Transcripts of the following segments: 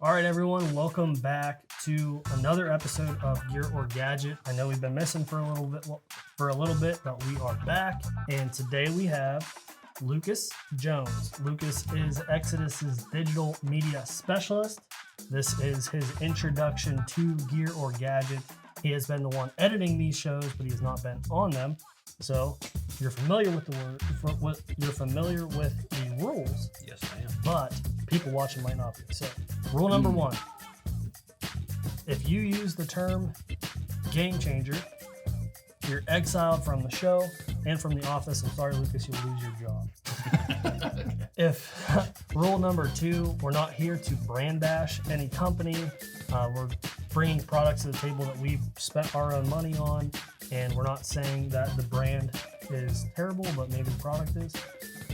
All right, everyone, welcome back to another episode of Gear or Gadget. I know we've been missing for a little bit, but we are back. And today we have Lucas Jones. Lucas is Exodus's digital media specialist. This is his introduction to Gear or Gadget. He has been the one editing these shows, but he has not been on them. So you're familiar with the word, you're familiar with the rules. Yes, I am. But people watching might not be. So rule number one, if you use the term game changer, you're exiled from the show and from the office. I'm sorry, Lucas, you'll lose your job. If rule number two, we're not here to brand bash any company. We're bringing products to the table that we've spent our own money on, and we're not saying that the brand is terrible, but maybe the product is.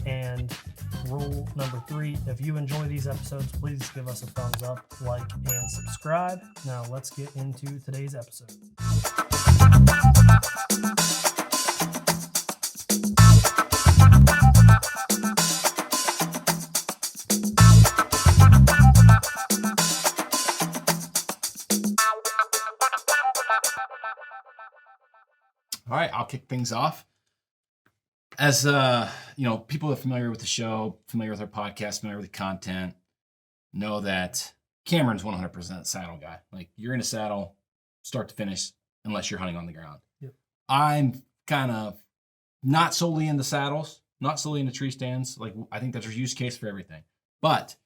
And rule number three, if you enjoy these episodes, please give us a thumbs up, like, and subscribe. Now let's get into today's episode. All right, I'll kick things off. As people are familiar with the show, familiar with our podcast, familiar with the content, know that Cameron's 100% saddle guy. Like, you're in a saddle, start to finish, unless you're hunting on the ground. Yep. I'm kind of not solely into saddles, not solely into tree stands. Like, I think there's a use case for everything. But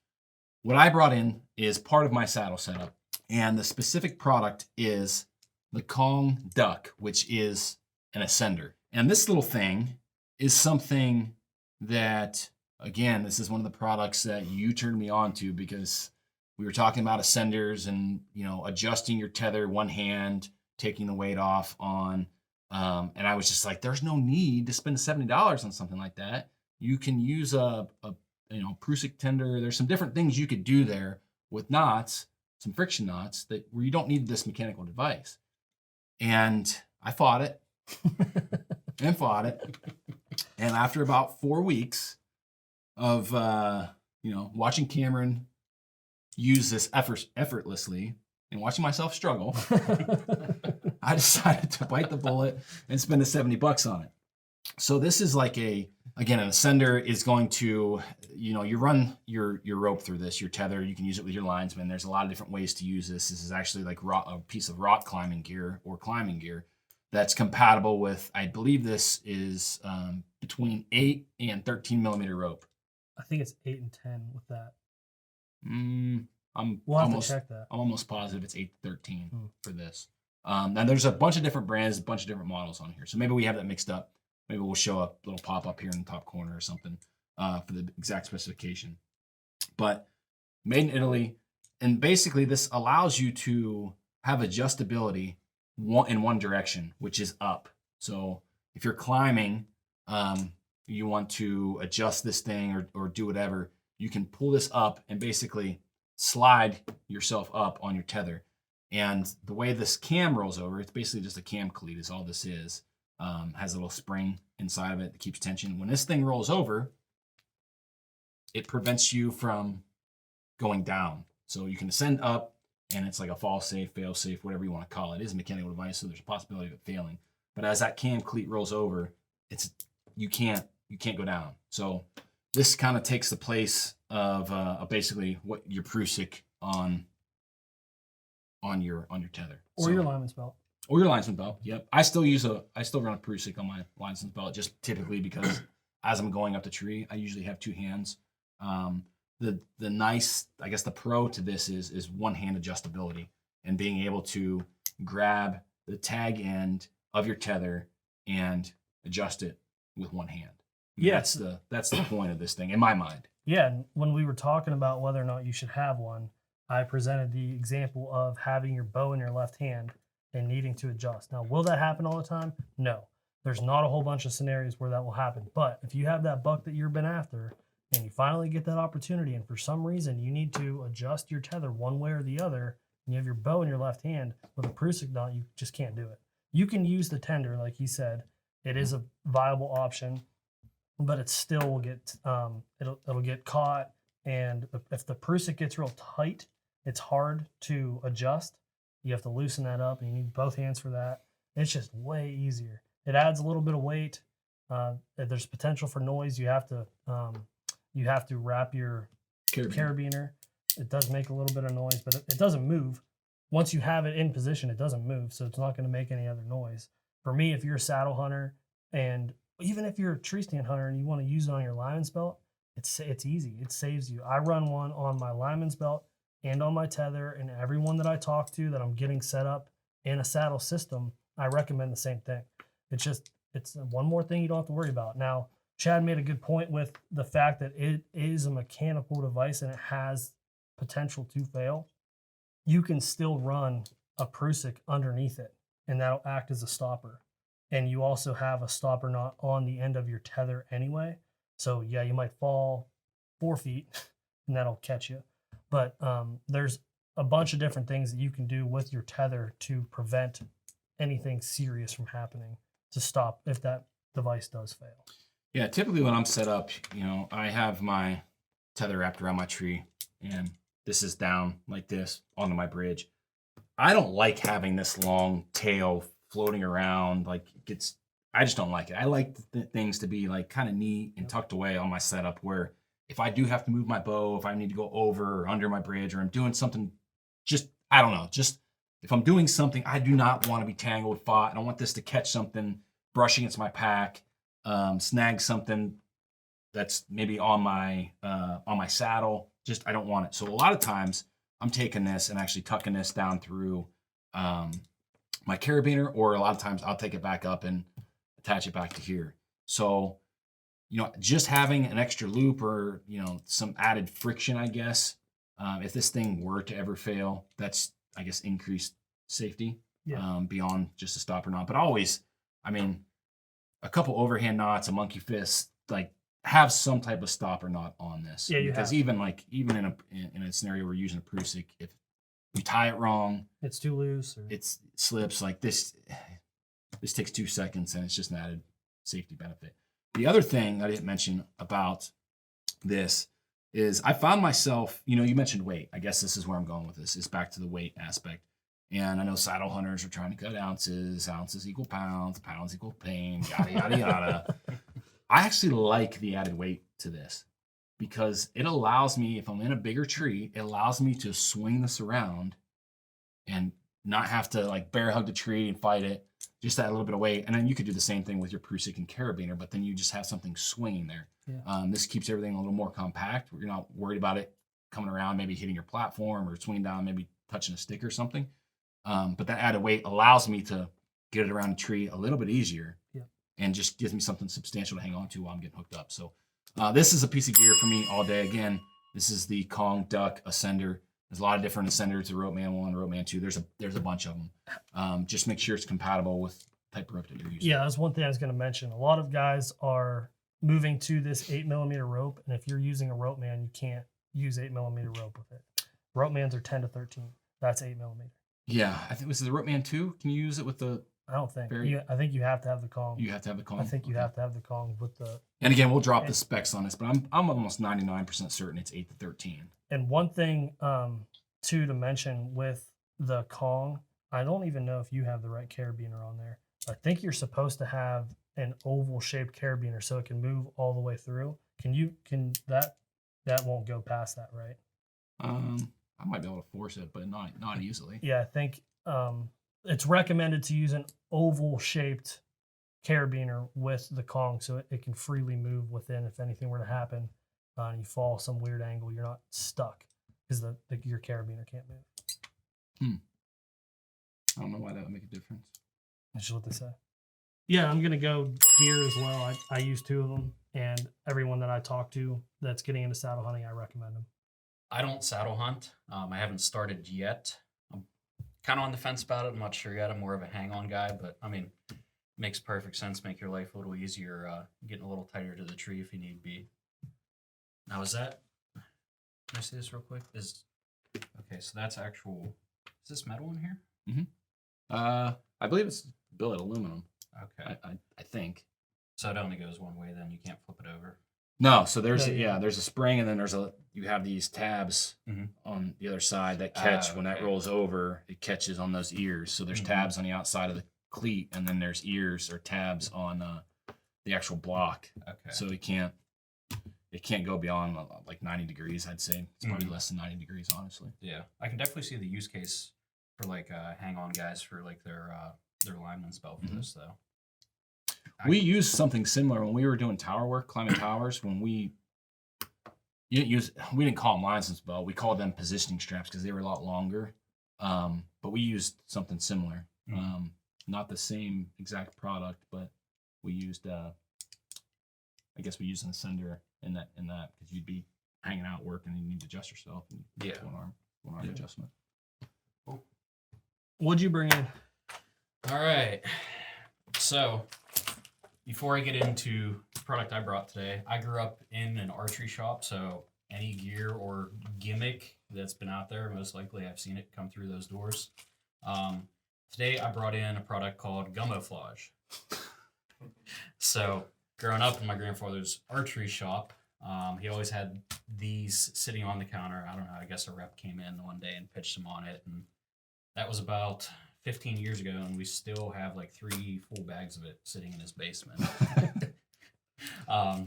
what I brought in is part of my saddle setup, and the specific product is the Kong Duck, which is an ascender. And this little thing is something that, again, this is one of the products that you turned me on to, because we were talking about ascenders and, adjusting your tether one hand, taking the weight off on, and I was just like, there's no need to spend $70 on something like that. You can use a Prusik tender. There's some different things you could do there with knots, some friction knots, where you don't need this mechanical device. And I fought it. And after about 4 weeks of watching Cameron use this effortlessly and watching myself struggle, I decided to bite the bullet and spend the $70 on it. So this is like an ascender is going to, you run your rope through this, your tether. You can use it with your linesman. There's a lot of different ways to use this. This is actually like a piece of rock climbing gear or climbing gear that's compatible with, I believe this is between 8 and 13 millimeter rope. I think it's 8 and 10 with that. We'll have to check that. I'm almost positive it's 8 to 13 for this. Now there's a bunch of different brands, a bunch of different models on here. So maybe we have that mixed up. Maybe we'll show a little pop-up here in the top corner or something for the exact specification. But made in Italy. And basically this allows you to have adjustability in one direction, which is up. So if you're climbing, you want to adjust this thing or do whatever, you can pull this up and basically slide yourself up on your tether. And the way this cam rolls over, it's basically just a cam cleat is all this is. Has a little spring inside of it that keeps tension. When this thing rolls over, it prevents you from going down. So you can ascend up, and it's like a fall safe, fail safe, whatever you want to call it. It is a mechanical device, so there's a possibility of it failing. But as that cam cleat rolls over, you can't go down. So this kind of takes the place of basically what your Prusik on your tether. Or your lineman's belt. Or your linesman belt. Yep. I still run a Prusik on my linesman belt, just typically because as I'm going up the tree, I usually have two hands. The nice, I guess the pro to this is one hand adjustability and being able to grab the tag end of your tether and adjust it with one hand. Yeah. That's the point of this thing in my mind. Yeah. And when we were talking about whether or not you should have one, I presented the example of having your bow in your left hand and needing to adjust. Now, will that happen all the time? No. There's not a whole bunch of scenarios where that will happen. But if you have that buck that you've been after and you finally get that opportunity and for some reason you need to adjust your tether one way or the other, and you have your bow in your left hand with a Prusik knot, you just can't do it. You can use the tender, like he said. It is a viable option, but it still will get it'll get caught. And if the Prusik gets real tight, It's hard to adjust. You have to loosen that up, and you need both hands for that. It's just way easier. It adds a little bit of weight. There's potential for noise. You have to wrap your carabiner. It does make a little bit of noise, but it doesn't move. Once you have it in position, it doesn't move, so it's not going to make any other noise. For me, if you're a saddle hunter, and even if you're a tree stand hunter and you want to use it on your lineman's belt, it's easy. It saves you. I run one on my lineman's belt and on my tether, and everyone that I talk to that I'm getting set up in a saddle system, I recommend the same thing. It's one more thing you don't have to worry about. Now, Chad made a good point with the fact that it is a mechanical device and it has potential to fail. You can still run a Prusik underneath it, and that'll act as a stopper. And you also have a stopper knot on the end of your tether anyway. So yeah, you might fall 4 feet and that'll catch you. But there's a bunch of different things that you can do with your tether to prevent anything serious from happening, to stop if that device does fail. Yeah, typically when I'm set up, I have my tether wrapped around my tree, and this is down like this onto my bridge. I don't like having this long tail floating around. I just don't like it. I like things to be like kind of neat and tucked away on my setup, where if I do have to move my bow, if I need to go over or under my bridge, or I'm doing something, I don't know, if I'm doing something, I do not want to be tangled, fought. I don't want this to catch something, brush against my pack, snag something that's maybe on my saddle. I don't want it. So a lot of times I'm taking this and actually tucking this down through my carabiner, or a lot of times I'll take it back up and attach it back to here. So, just having an extra loop, or, some added friction, I guess, if this thing were to ever fail, that's, I guess, increased safety beyond just a stopper knot. But always, a couple overhand knots, a monkey fist, have some type of stopper knot on this. Yeah, because even in a scenario where you're using a Prusik, if you tie it wrong, it's too loose, or it slips like this. This takes 2 seconds, and it's just an added safety benefit. The other thing I didn't mention about this is I found myself, you mentioned weight. I guess this is where I'm going with this, is back to the weight aspect. And I know saddle hunters are trying to cut ounces. Ounces equal pounds. Pounds equal pain. Yada, yada, yada. I actually like the added weight to this, because it allows me, if I'm in a bigger tree, it allows me to swing this around and not have to bear hug the tree and fight it. Just add a little bit of weight. And then you could do the same thing with your Prusik and carabiner, but then you just have something swinging there. Yeah. This keeps everything a little more compact. You're not worried about it coming around, maybe hitting your platform, or swinging down, maybe touching a stick or something. But that added weight allows me to get it around a tree a little bit easier, and just gives me something substantial to hang on to while I'm getting hooked up. So this is a piece of gear for me all day. Again, this is the Kong Duck Ascender. There's a lot of different ascenders, the Rope Man 1, Rope Man 2. There's a bunch of them. Just make sure it's compatible with the type of rope that you're using. Yeah, that's one thing I was going to mention. A lot of guys are moving to this 8mm rope, and if you're using a Rope Man, you can't use 8mm rope with it. Rope Mans are 10 to 13. That's 8mm. Yeah, I think this is the Rope Man 2. Can you use it with the? I don't think. I think you have to have the Kong. You have to have the Kong. I think you have to have the Kong with the. And again, we'll drop the specs on this, but I'm almost 99% certain it's 8 to 13. And one thing too to mention with the Kong, I don't even know if you have the right carabiner on there. I think you're supposed to have an oval shaped carabiner so it can move all the way through. That won't go past that, right? I might be able to force it, but not easily. Yeah, I think it's recommended to use an oval shaped carabiner with the Kong so it can freely move within. If anything were to happen and you fall some weird angle, you're not stuck, because your carabiner can't move. I don't know why that would make a difference. That's just what they say. Yeah, I'm gonna go gear as well. I use 2 of them, and everyone that I talk to that's getting into saddle hunting, I recommend them. I don't saddle hunt. I haven't started yet. I'm kind of on the fence about it. I'm not sure yet. I'm more of a hang-on guy, but makes perfect sense. Make your life a little easier, getting a little tighter to the tree if you need be. Now, can I see this real quick? Okay, so that's actual. Is this metal in here? Mm-hmm. I believe it's billet aluminum. Okay. I think. So it only goes one way then. You can't flip it over. No, so there's Yeah. there's a spring, and then you have these tabs Mhm. on the other side that catch when that okay. rolls over. It catches on those ears. So there's tabs on the outside of the cleat, and then there's ears or tabs on the actual block. Okay. So it can't go beyond like 90 degrees. I'd say it's probably less than 90 degrees, honestly. Yeah, I can definitely see the use case for like hang-on guys for like their lineman's belt for this though. We used something similar when we were doing tower work, climbing towers. When we didn't call them lineman's belt. We called them positioning straps because they were a lot longer. But we used something similar. Not the same exact product, but we used I guess we used an ascender in that because you'd be hanging out working and you need to adjust yourself. And one arm adjustment. What'd you bring in? All right. So before I get into the product I brought today, I grew up in an archery shop, so any gear or gimmick that's been out there, most likely I've seen it come through those doors. Today I brought in a product called Gumoflage. So growing up in my grandfather's archery shop, he always had these sitting on the counter. I don't know, I guess a rep came in one day and pitched them on it, and that was about 15 years ago, and we still have like 3 full bags of it sitting in his basement.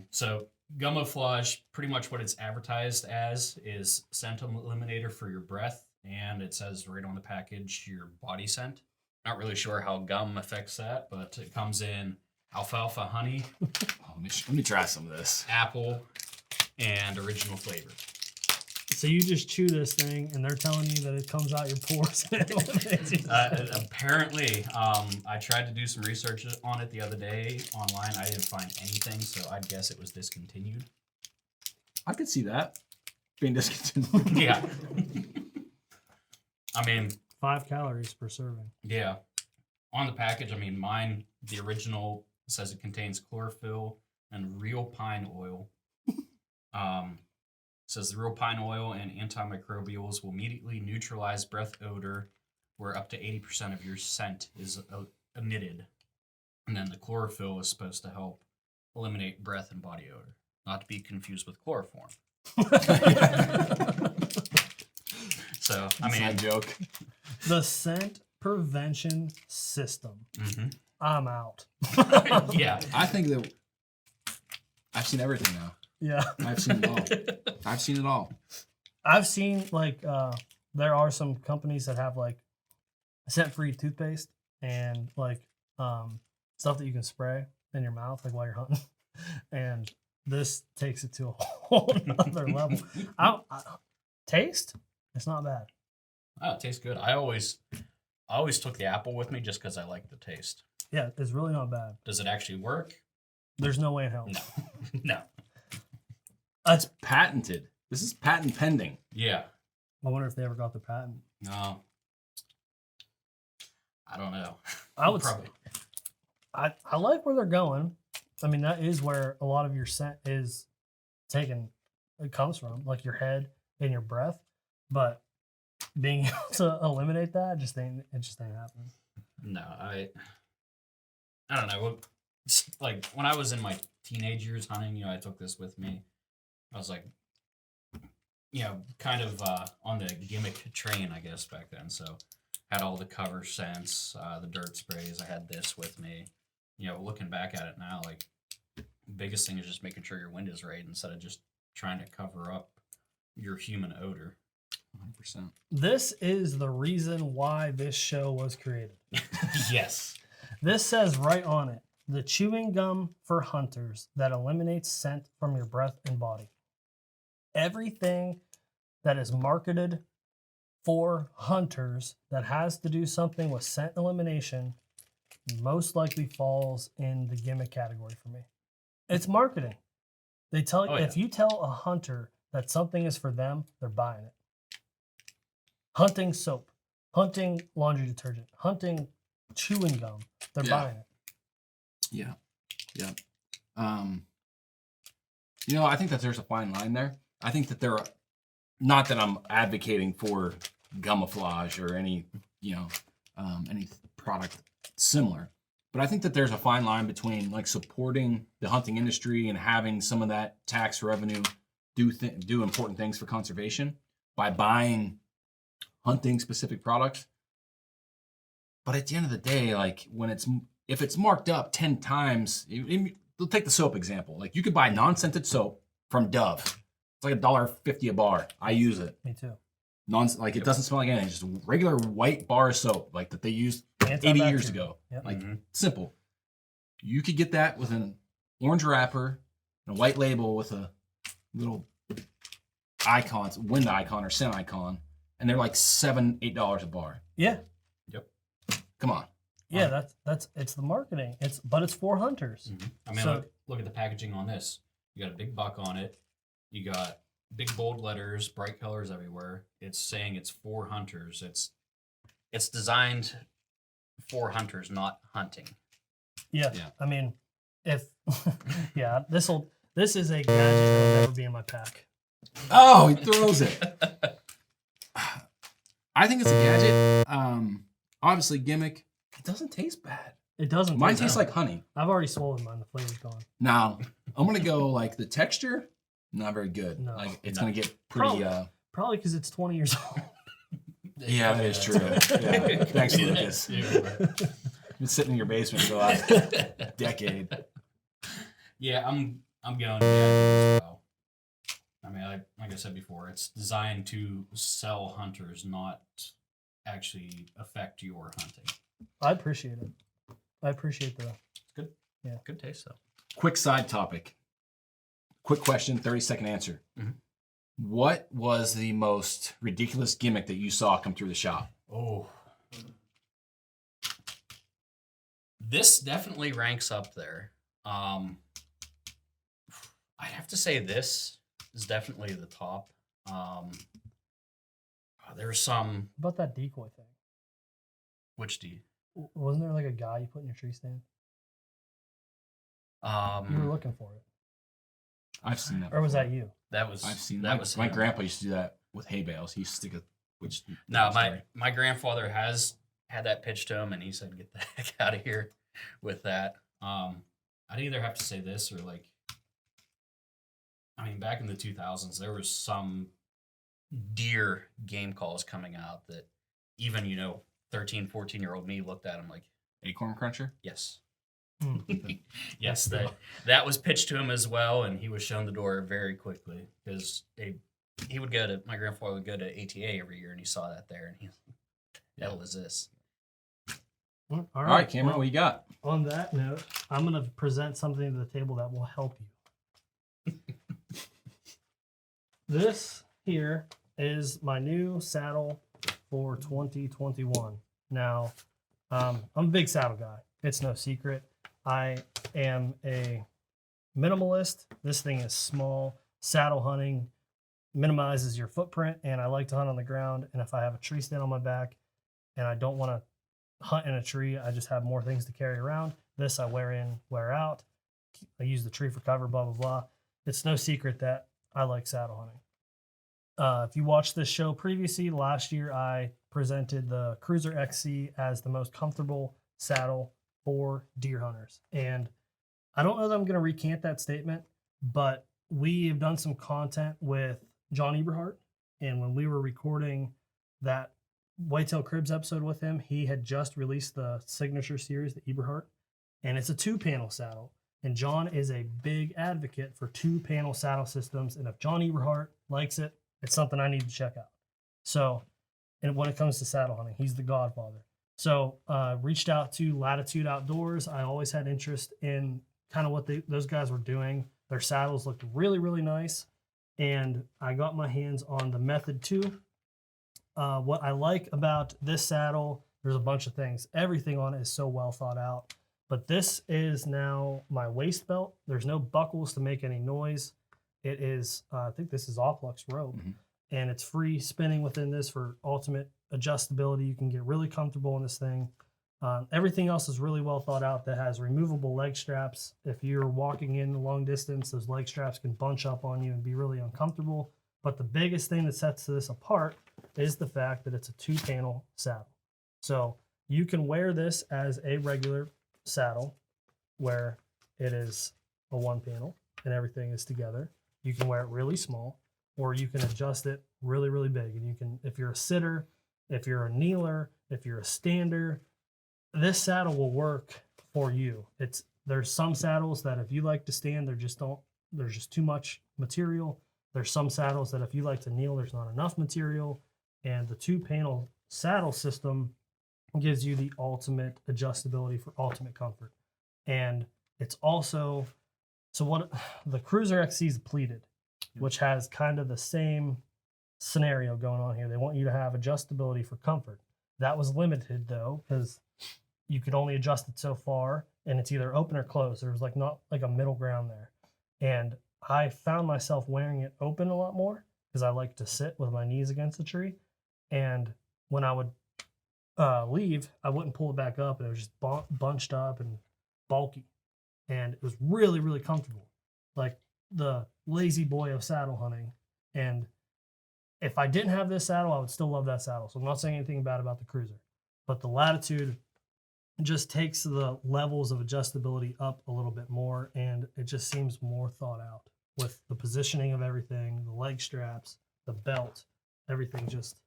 So Gumoflage, pretty much what it's advertised as is scent eliminator for your breath, and it says right on the package your body scent. Not really sure how gum affects that, but it comes in alfalfa honey, Let me try some of this. apple, and original flavor. So you just chew this thing, and they're telling you that it comes out your pores. Apparently, I tried to do some research on it the other day online. I didn't find anything, so I'd guess it was discontinued. I could see that being discontinued. Yeah. I mean, 5 calories per serving. yeah. On the package, I mean, mine, the original says it contains chlorophyll and real pine oil. Says the real pine oil and antimicrobials will immediately neutralize breath odor where up to 80% of your scent is emitted. And then the chlorophyll is supposed to help eliminate breath and body odor. Not to be confused with chloroform. So, I mean, Inside joke. The scent prevention system. I'm out. Yeah. I think that I've seen everything now. Yeah. I've seen it all. I've seen it all. I've seen like there are some companies that have like scent-free toothpaste and like stuff that you can spray in your mouth like while you're hunting, and this takes it to a whole other level. Taste, it's not bad. Oh, it tastes good. I always took the apple with me just because I like the taste. Yeah, it's really not bad. Does it actually work? There's no way in hell. No. No. It's patented. This is patent pending. Yeah. I wonder if they ever got the patent. No. I don't know. I would probably. I like where they're going. I mean, that is where a lot of your scent is taken. It comes from, like your head and your breath. But being able to eliminate that, it just ain't happening. No, I don't know. Like when I was in my teenage years hunting, I took this with me. I was like, kind of on the gimmick train, I guess, back then. So had all the cover scents, the dirt sprays. I had this with me. Looking back at it now, like biggest thing is just making sure your wind is right instead of just trying to cover up your human odor. 100%. This is the reason why this show was created. Yes. This says right on it, the chewing gum for hunters that eliminates scent from your breath and body. Everything that is marketed for hunters that has to do something with scent elimination most likely falls in the gimmick category for me. It's marketing. They tell you, if you tell a hunter that something is for them, they're buying it. Hunting soap, hunting laundry detergent, hunting chewing gum, they're buying it. Yeah. Yeah. I think that there's a fine line there. I think that there are, not that I'm advocating for Gumoflage or any, any product similar, But I think that there's a fine line between like supporting the hunting industry and having some of that tax revenue do important things for conservation by buying hunting specific products. But at the end of the day, like if it's marked up 10 times, we'll take the soap example. Like you could buy non-scented soap from Dove. It's like $1.50 a bar. I use it. Me too. It doesn't smell like anything. Just regular white bar soap, like that they used 80 years ago. Yep. Like simple. You could get that with an orange wrapper and a white label with a little icon, wind icon or scent icon, and they're like $7, $8 a bar. Yeah. Yep. Come on. Yeah, that's it's the marketing. It's for hunters. I mean, look at the packaging on this. You got a big buck on it. You got big bold letters, bright colors everywhere. It's saying it's for hunters. It's designed for hunters, not hunting. Yeah. I mean, if this is a gadget that'll never be in my pack. Oh, he throws it. I think it's a gadget. Obviously, gimmick. It doesn't taste bad. It doesn't. Mine tastes like honey. I've already swallowed mine. The flavor's gone. Now, I'm gonna go like the texture, not very good. No. Like it's gonna get pretty. Probably because it's 20 years old. Yeah, that is true. Yeah. Thanks, Lucas. Been sitting in your basement for the last decade. Yeah, I'm going gadget as well. I mean, like I said before, it's designed to sell hunters, not actually affect your hunting. I appreciate it. I appreciate that. Good. Yeah. Good taste, though. Quick side topic. Quick question, 30-second answer. What was the most ridiculous gimmick that you saw come through the shop? Oh. This definitely ranks up there. I'd have to say this is definitely the top. There's some... What about that decoy thing? Which D? Wasn't there like a guy you put in your tree stand? You were looking for it. I've seen that. Or was that you? I've seen that. Was my grandpa used to do that with hay bales. He used to stick my grandfather has had that pitched to him, and he said, "Get the heck out of here with that." I'd either have to say this or like, I mean, back in the 2000s, there was some deer game calls coming out that even 13, 14-year-old me looked at him like, Acorn Cruncher? yes. Yes, that was pitched to him as well, and he was shown the door very quickly because my grandfather would go to ATA every year, and he saw that there, and he, the hell is this? All All right, Cameron, what you got? On that note, I'm going to present something to the table that will help you. This here is my new saddle for 2021. Now, I'm a big saddle guy. It's no secret. I am a minimalist. This thing is small. Saddle hunting minimizes your footprint, and I like to hunt on the ground. And if I have a tree stand on my back and I don't want to hunt in a tree, I just have more things to carry around. This I wear in, wear out. I use the tree for cover, blah, blah, blah. It's no secret that I like saddle hunting. If you watched this show previously, last year I presented the Cruiser XC as the most comfortable saddle for deer hunters. And I don't know that I'm going to recant that statement, but we have done some content with John Eberhart. And when we were recording that Whitetail Cribs episode with him, he had just released the Signature Series, the Eberhart, and it's a 2-panel saddle. And John is a big advocate for 2-panel saddle systems. And if John Eberhart likes it, it's something I need to check out. So, and when it comes to saddle hunting, he's the godfather. So reached out to Latitude Outdoors. I always had interest in kind of what those guys were doing. Their saddles looked really, really nice. And I got my hands on the Method 2. What I like about this saddle, there's a bunch of things. Everything on it is so well thought out. But this is now my waist belt. There's no buckles to make any noise. It is, I think this is Oplux rope. And it's free spinning within this for ultimate adjustability. You can get really comfortable in this thing. Everything else is really well thought out. That has removable leg straps. If you're walking in a long distance, those leg straps can bunch up on you and be really uncomfortable. But the biggest thing that sets this apart is the fact that it's a 2-panel saddle. So you can wear this as a regular saddle where it is a one panel and everything is together. You can wear it really small, or you can adjust it really, really big. And you can, if you're a sitter, if you're a kneeler, if you're a stander, this saddle will work for you. There's some saddles that if you like to stand, there's just too much material. There's some saddles that if you like to kneel, there's not enough material. And the 2-panel saddle system gives you the ultimate adjustability for ultimate comfort. And it's also, so what the Cruiser XC is pleated, which has kind of the same scenario going on here. They want you to have adjustability for comfort. That was limited though, because you could only adjust it so far, and it's either open or closed. There was like not like a middle ground there. And I found myself wearing it open a lot more because I like to sit with my knees against the tree. And when I would leave, I wouldn't pull it back up, and it was just bunched up and bulky. And it was really, really comfortable, like the lazy boy of saddle hunting. And if I didn't have this saddle, I would still love that saddle. So I'm not saying anything bad about the Cruiser, but the Latitude just takes the levels of adjustability up a little bit more, and it just seems more thought out with the positioning of everything, the leg straps, the belt, everything just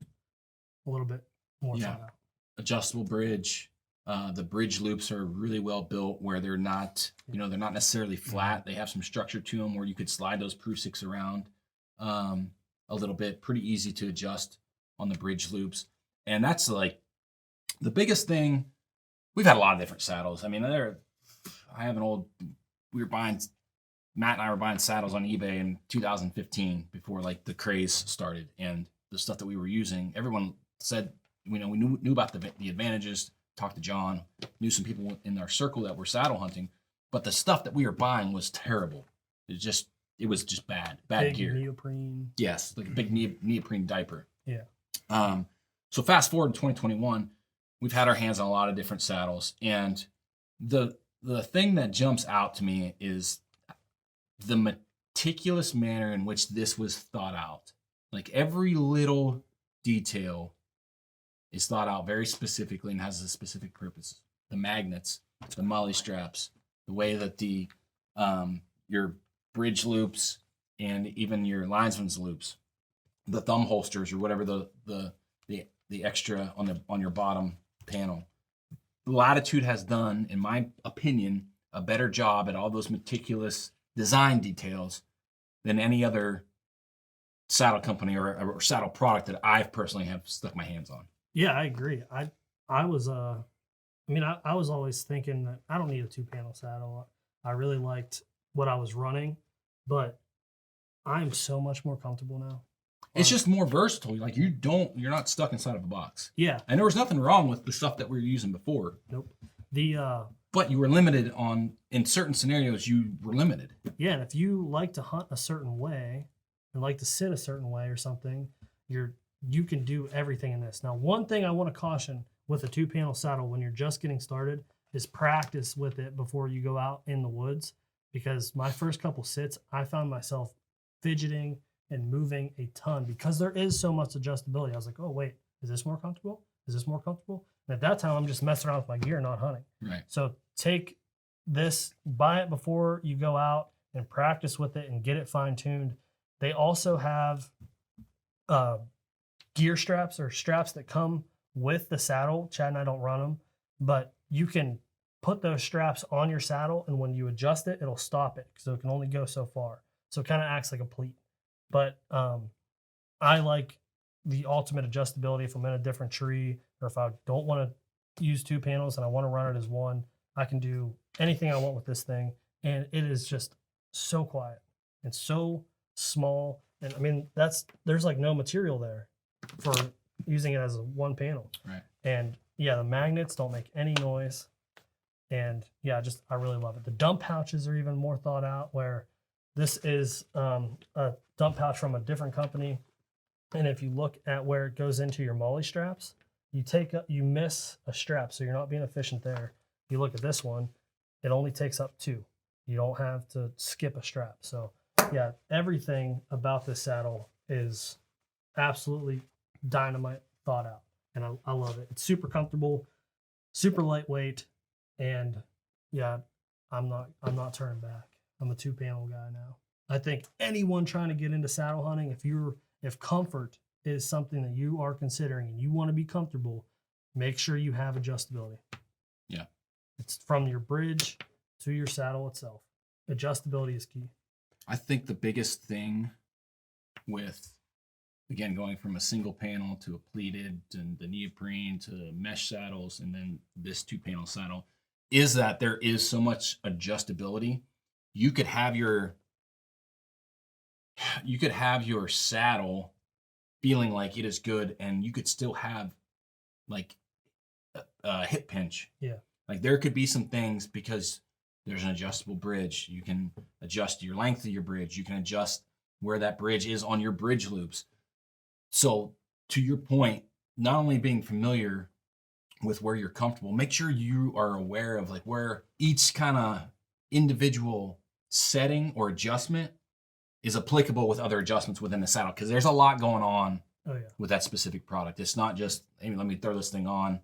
a little bit more thought out. Adjustable bridge. The bridge loops are really well built where they're not, they're not necessarily flat. They have some structure to them where you could slide those Prusicks around a little bit. Pretty easy to adjust on the bridge loops. And that's like the biggest thing. We've had a lot of different saddles. I mean, Matt and I were buying saddles on eBay in 2015 before like the craze started, and the stuff that we were using, everyone said, we knew about the advantages, talked to John, knew some people in our circle that were saddle hunting, but the stuff that we were buying was terrible. It was just bad big gear. Neoprene. Yes, like a big neoprene diaper. Yeah. So fast forward to 2021, we've had our hands on a lot of different saddles, and the thing that jumps out to me is the meticulous manner in which this was thought out. Like every little detail is thought out very specifically and has a specific purpose. The magnets, the molly straps, the way that your bridge loops and even your linesman's loops, the thumb holsters or whatever the extra on your bottom panel. Latitude has done, in my opinion, a better job at all those meticulous design details than any other saddle company or saddle product that I personally have stuck my hands on. Yeah, I agree. I was always thinking that I don't need a 2-panel saddle. I really liked what I was running, but I'm so much more comfortable now. It's just more versatile. Like you're not stuck inside of a box. Yeah. And there was nothing wrong with the stuff that we were using before. Nope. But you were limited in certain scenarios, you were limited. Yeah, and if you like to hunt a certain way and like to sit a certain way or something, you can do everything in this. Now, one thing I want to caution with a 2-panel saddle when you're just getting started is practice with it before you go out in the woods, because my first couple sits, I found myself fidgeting and moving a ton because there is so much adjustability. I was like, oh, wait, is this more comfortable? Is this more comfortable? And at that time, I'm just messing around with my gear, not hunting. Right. So take this, buy it before you go out and practice with it and get it fine-tuned. They also have gear straps or straps that come with the saddle. Chad and I don't run them, but you can put those straps on your saddle, and when you adjust it, it'll stop it, so it can only go so far. So it kind of acts like a pleat. But I like the ultimate adjustability. If I'm in a different tree, or if I don't want to use 2 panels and I want to run it as one, I can do anything I want with this thing. And it is just so quiet and so small. And I mean, there's like no material there for using it as a 1 panel. Right. And yeah, the magnets don't make any noise. And yeah, I really love it. The dump pouches are even more thought out, where this is a dump pouch from a different company. And if you look at where it goes into your molly straps, you miss a strap, so you're not being efficient there. If you look at this one, it only takes up 2. You don't have to skip a strap. So yeah, everything about this saddle is absolutely dynamite thought out. And I love it. It's super comfortable, super lightweight, and yeah, I'm not turning back. I'm a 2-panel guy now. I think anyone trying to get into saddle hunting, if comfort is something that you are considering and you want to be comfortable, make sure you have adjustability. Yeah. It's from your bridge to your saddle itself. Adjustability is key. I think the biggest thing with, again, going from a single panel to a pleated and the neoprene to mesh saddles and then this 2-panel saddle is that there is so much adjustability. You could have your saddle feeling like it is good, and you could still have like a hip pinch. Yeah. Like there could be some things because there's an adjustable bridge. You can adjust your length of your bridge. You can adjust where that bridge is on your bridge loops. So to your point, not only being familiar with where you're comfortable, make sure you are aware of like where each kind of individual setting or adjustment is applicable with other adjustments within the saddle, because there's a lot going on with that specific product. It's not just, hey, let me throw this thing on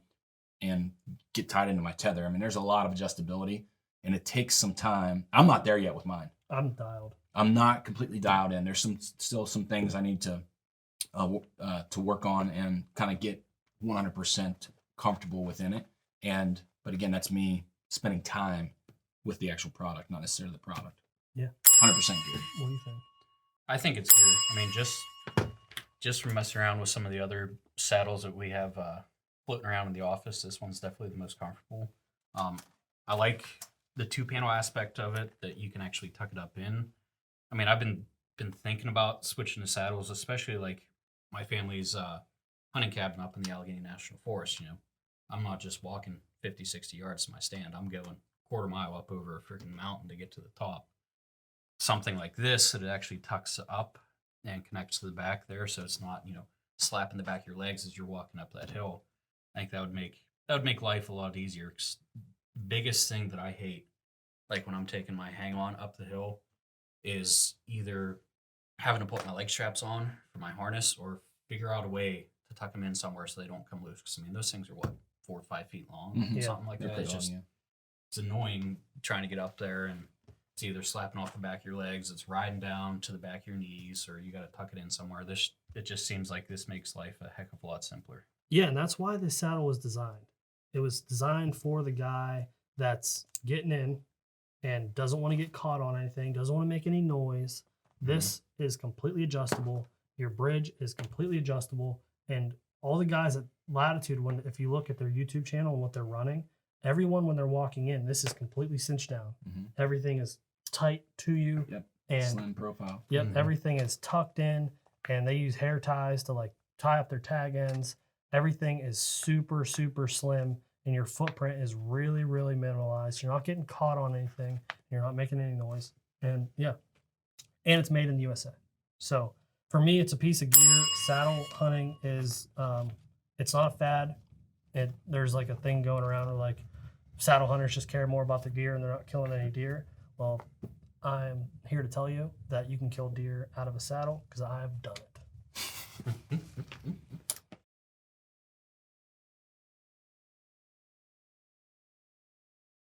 and get tied into my tether. I mean, there's a lot of adjustability, and it takes some time. I'm not there yet with mine. I'm dialed. I'm not completely dialed in. There's still some things I need to work on and kind of get 100% comfortable within it. But again, that's me spending time with the actual product, not necessarily the product. Yeah. 100% good. What do you think? I think it's good. I mean, just from messing around with some of the other saddles that we have floating around in the office, this one's definitely the most comfortable. I like the 2-panel aspect of it, that you can actually tuck it up in. I mean, I've been thinking about switching to saddles, especially like my family's hunting cabin up in the Allegheny National Forest. You know, I'm not just walking 50, 60 yards to my stand. I'm going quarter mile up over a freaking mountain to get to the top. Something like this, that it actually tucks up and connects to the back there, so it's not, slapping the back of your legs as you're walking up that hill. I think that would make life a lot easier. Biggest thing that I hate, like when I'm taking my hang on up the hill, is either having to put my leg straps on for my harness or figure out a way to tuck them in somewhere so they don't come loose. Because I mean, those things are 4 or 5 feet long, Mhm. something like They're that. pretty It's just long, it's annoying trying to get up there, and it's either slapping off the back of your legs, it's riding down to the back of your knees, or you got to tuck it in somewhere. It just seems like this makes life a heck of a lot simpler. Yeah, and that's why this saddle was designed. It was designed for the guy that's getting in and doesn't want to get caught on anything, doesn't want to make any noise. This is completely adjustable. Your bridge is completely adjustable. And all the guys at Latitude, if you look at their YouTube channel and what they're running, everyone, when they're walking in, this is completely cinched down. Mm-hmm. Everything is tight to you. Yep. And slim profile. Yep. Mm-hmm. Everything is tucked in, and they use hair ties to like tie up their tag ends. Everything is super, super slim, and your footprint is really, really minimalized. You're not getting caught on anything. You're not making any noise. And yeah, and it's made in the USA. So for me, it's a piece of gear. Saddle hunting is, it's not a fad. There's like a thing going around where like saddle hunters just care more about the gear and they're not killing any deer. Well, I'm here to tell you that you can kill deer out of a saddle because I have done it.